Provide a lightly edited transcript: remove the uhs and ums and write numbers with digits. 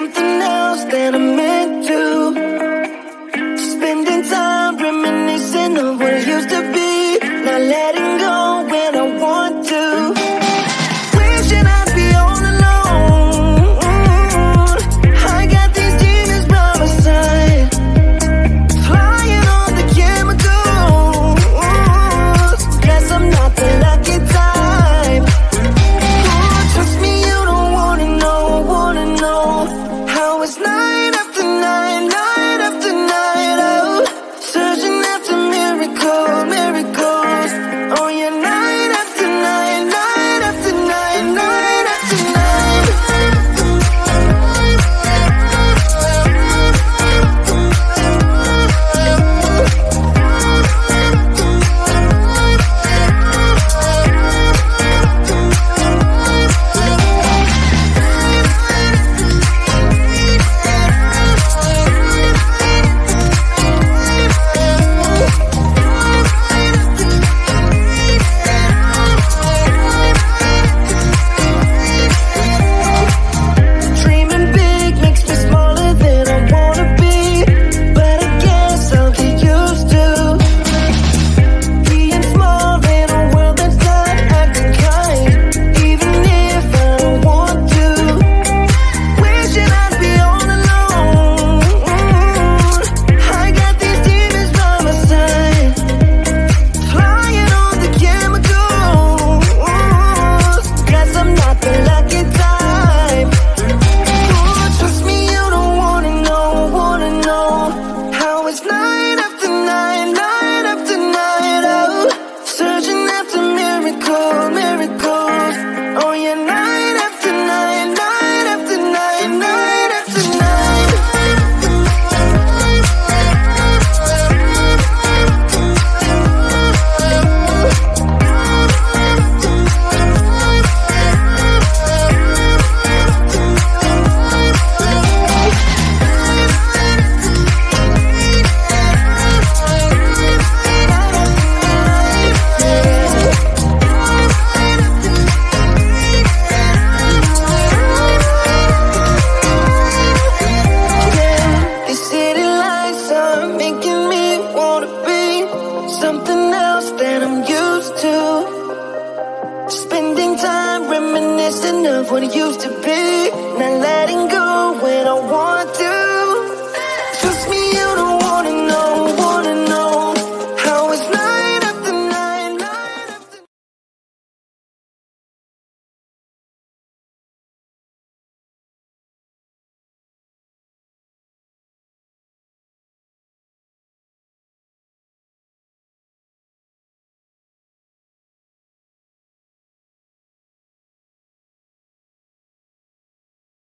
something else that I'm meant to. Spending time reminiscing of what it used to be. Not letting go when I want to. Wishing I'd be all alone. I got these demons by my side, flying on the chemicals. Guess I'm not the lucky type. Trust me, you don't wanna know how it's night after night, night after night. Oh, searching after miracles. Oh yeah, night after night, night after night, night after night. Dreaming big makes me smaller than I wanna be, but I guess I'll get used to being small in a world that's not acting kind, even if I don't want to. Wishing I'd be all alone. I got these demons by my side, flying on the chemicals. Guess I'm not the lucky type. Trust me, you don't wanna know how it's night after night, night after night. Oh, searching after miracles. Oh yeah, night after night, night after night, night after night. These city lights are making me wanna be something else that I'm used to. Spending time reminiscing of what it used to be. Not letting go when I want